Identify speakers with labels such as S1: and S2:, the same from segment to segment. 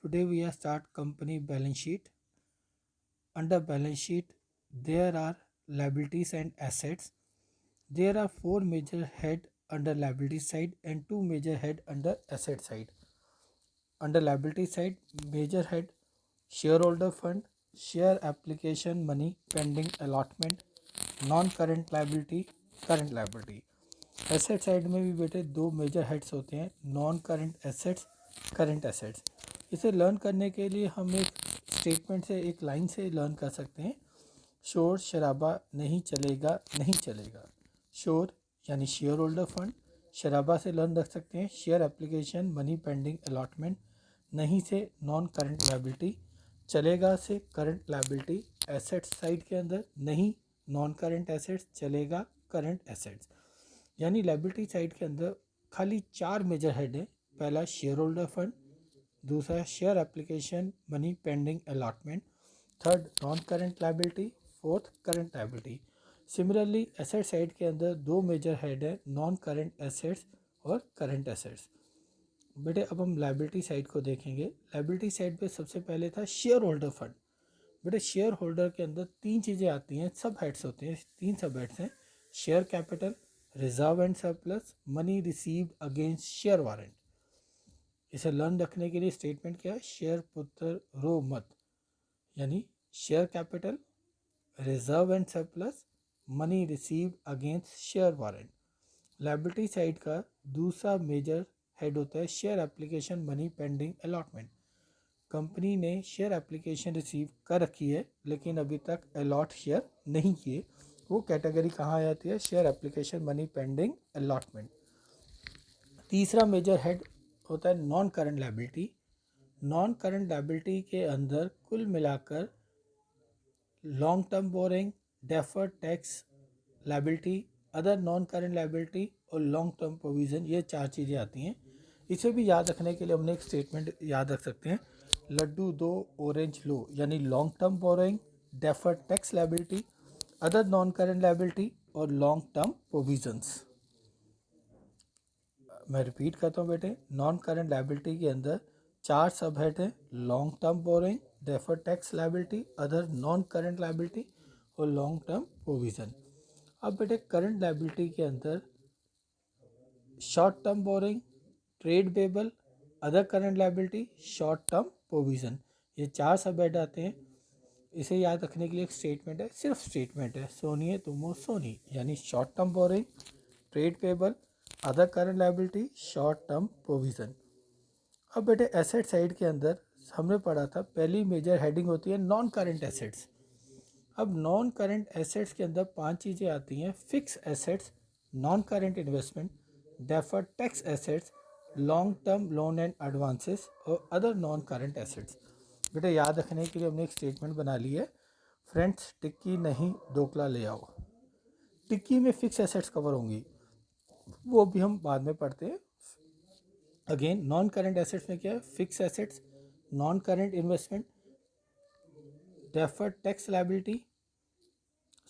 S1: Today we are start company balance sheet. Under balance sheet, there are liabilities and assets. There are four major head under liability side and two major head under asset side. Under liability side, major head shareholder fund, share application money pending allotment, non current liability, current liability. Asset side में भी बेटे दो major heads होते हैं, non current assets, current assets. इसे learn करने के लिए हम एक स्टेटमेंट से, एक लाइन से लर्न कर सकते हैं. शोर शराबा नहीं चलेगा, नहीं चलेगा. शोर यानी शेयर होल्डर फंड, शराबा से लर्न रख सकते हैं share application money pending allotment, नहीं से नॉन करंट लाइबिलिटी, चलेगा से करंट लाइबिलिटी. एसेट्स साइड के अंदर नहीं नॉन करंट एसेट्स, चलेगा करंट एसेट्स. यानी लाइबिलिटी साइड के अंदर खाली चार मेजर हेड है. पहला शेयर होल्डर फंड, दूसरा share application money pending allotment, third non current liability, fourth current liability. Similarly asset side के अंदर दो मेजर हेड है, नॉन करंट एसेट्स और करंट एसेट्स. बेटे अब हम लाइबिलिटी साइड को देखेंगे. लाइबिलिटी साइड पे सबसे पहले था शेयर होल्डर फंड. बेटे शेयर होल्डर के अंदर तीन चीज़ें आती हैं, सब हेड्स होते हैं, तीन सब हेड्स हैं. Share capital, reserve and surplus, money received against share warrant. इसे लर्न रखने के लिए स्टेटमेंट क्या है, शेयर पुत्र रो मत. यानी share capital, reserve and surplus, money received against share warrant. Liability side का दूसरा मेजर हेड होता है share application money pending allotment. Company ने शेयर एप्लीकेशन रिसीव कर रखी है लेकिन अभी तक अलॉट शेयर नहीं किए. वो कैटेगरी कहाँ आ जाती है, share application money pending allotment. तीसरा मेजर हेड होता है non current liability. Non current liability के अंदर कुल मिलाकर long term borrowing, deferred tax liability, other non current liability और लॉन्ग टर्म प्रोविज़न, ये चार चीज़ें आती हैं. इसे भी याद रखने के लिए हमने एक स्टेटमेंट याद रख सकते हैं, लड्डू दो ऑरेंज लो. यानी long term borrowing, deferred tax liability, other non current liability और लॉन्ग टर्म प्रोविजंस. मैं रिपीट करता हूँ बेटे, नॉन करंट लाइबिलिटी के अंदर चार सब हेड हैं, long term borrowing, deferred tax liability, other non current liability और लॉन्ग टर्म प्रोविज़न. अब बेटे करंट लाइबिलिटी के अंदर short term borrowing, trade payable, other current liability, short term provision, ये चार सब हेड आते हैं. इसे याद रखने के लिए एक स्टेटमेंट है, सिर्फ स्टेटमेंट है, सोनी है तुम हो सोनी. यानी short term borrowing, trade payable, other current liability, short term provision. अब बेटे एसेट साइड के अंदर हमने पढ़ा था, पहली मेजर हेडिंग होती है नॉन करंट एसेट्स. अब नॉन करंट एसेट्स के अंदर पांच चीज़ें आती हैं, fix assets, non current investment, deferred tax assets, long term loan and advances और अदर नॉन करंट एसेट्स. बेटा याद रखने के लिए हमने एक स्टेटमेंट बना ली है, फ्रेंड्स टिक्की नहीं ढोकला ले आओ. टिक्की में फिक्स एसेट्स कवर होंगी, वो भी हम बाद में पढ़ते हैं. अगेन नॉन करंट एसेट्स में क्या है, fix assets, non current investment, deferred tax liability,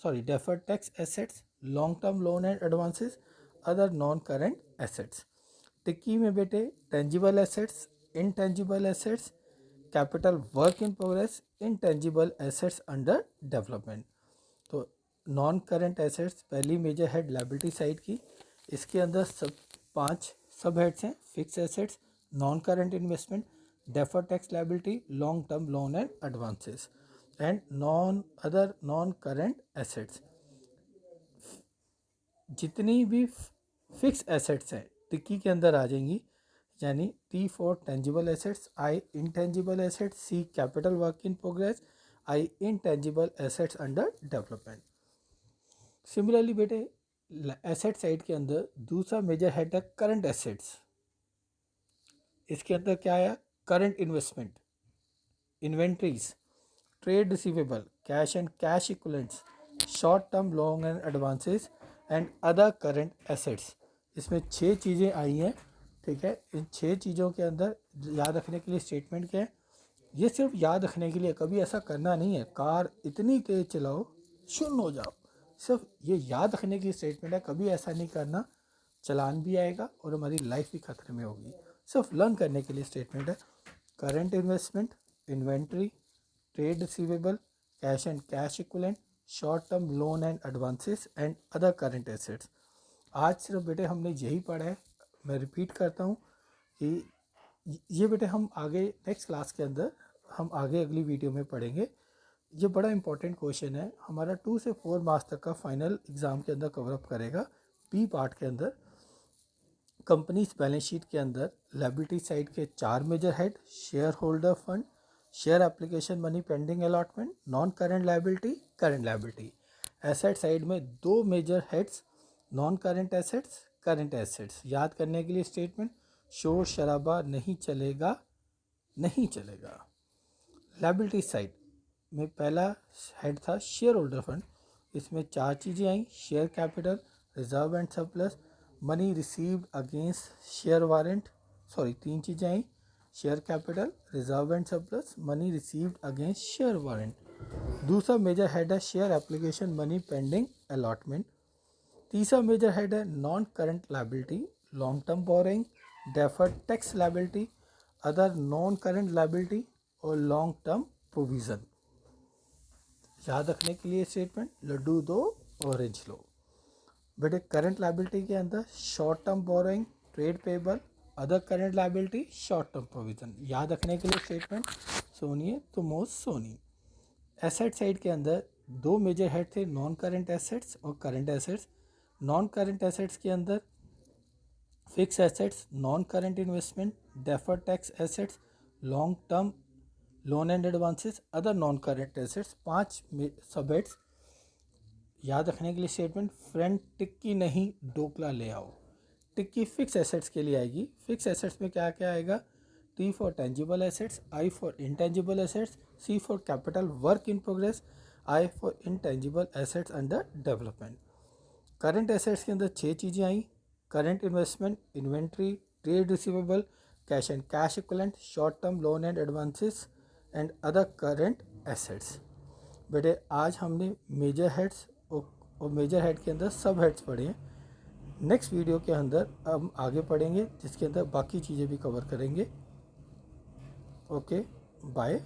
S1: deferred tax assets, long term loan and advances, other non current assets. टिक्की में बेटे tangible assets, intangible assets, capital work in progress, intangible assets under development. तो non current assets पहली major head liability side की. इसके अंदर सब पांच सब हेड्स हैं, fix assets, non current investment, deferred tax liability, long term loan and advances and other non current assets. जितनी भी फिक्स एसेट्स हैं टिक्की के अंदर आ जाएंगी. यानी T for tangible assets, I intangible assets, C capital work in progress, I intangible assets under development. Similarly बेटे asset side के अंदर दूसरा मेजर हेड है करंट एसेट्स. इसके अंदर क्या आया, current investment, inventories, trade receivable, cash and cash equivalents, short term loans and advances and other current assets. इसमें छः चीज़ें आई हैं, ठीक है. इन छः चीज़ों के अंदर याद रखने के लिए स्टेटमेंट क्या है, ये सिर्फ याद रखने के लिए, कभी ऐसा करना नहीं है कार इतनी तेज़ चलाओ शून्य हो जाओ. सिर्फ ये याद रखने की स्टेटमेंट है, कभी ऐसा नहीं करना, चलान भी आएगा और हमारी लाइफ भी खतरे में होगी. सिर्फ लर्न करने के लिए स्टेटमेंट है. Current investment, inventory, trade receivable, cash and cash equivalent, short term loan and advances and other current assets. आज सिर्फ बेटे हमने यही पढ़ा है। मैं रिपीट करता हूँ कि ये बेटे हम आगे नेक्स्ट क्लास के अंदर हम आगे अगली वीडियो में पढ़ेंगे। ये बड़ा इंपॉर्टेंट क्वेश्चन है, हमारा 2 से 4 मार्क्स तक का फाइनल एग्ज़ाम के अंदर कवर अप करेगा। बी पार्ट के अंदर कंपनीज बैलेंस शीट के अंदर लायबिलिटी साइड के 4 major head, share holder fund, share application money pending allotment, non current liability, current liability. Asset side में 2 major heads, non current assets, current assets. याद करने के लिए स्टेटमेंट, शोर शराबा नहीं चलेगा, नहीं चलेगा। लायबिलिटी साइड में पहला हेड था शेयर होल्डर फंड। इसमें 4 चीज़ें आई, share capital, reserve and surplus, money received against share warrant. 3 चीज़ें आई, share capital, reserve and surplus, money received against share warrant. दूसरा मेजर हेड है share application money pending allotment. तीसरा major head है non current liability, long term borrowing, deferred tax liability, other non current liability और long term provision. याद रखने के लिए statement, Laddu दो ऑरेंज लो। बेटे करंट लायबिलिटी के अंदर short term borrowing, trade payable, other current liability, short term provision. याद रखने के लिए स्टेटमेंट, सोनिए तो मोस्ट सोनी। एसेट साइड के अंदर 2 मेजर हेड थे, नॉन करंट एसेट्स और current assets. Non current assets के अंदर fix assets, non current investment, deferred tax assets, long term loan and advances, other non current assets. 5 सब heads. याद रखने के लिए स्टेटमेंट, फ्रेंड टिक्की नहीं डोकला ले आओ। टिक्की फिक्स एसेट्स के लिए आएगी। फिक्स एसेट्स में क्या क्या आएगा, T for tangible assets, I for intangible assets, C for capital work in progress, I for intangible assets under development. Current assets के अंदर 6 चीज़ें आई, current investment, inventory, trade receivable, cash and cash equivalent, short term loan and advances and other current assets. बेटे आज हमने major heads और major head के अंदर सब हेड्स पढ़े हैं। नेक्स्ट वीडियो के अंदर हम आगे पढ़ेंगे जिसके अंदर बाकी चीज़ें भी कवर करेंगे। Okay, bye.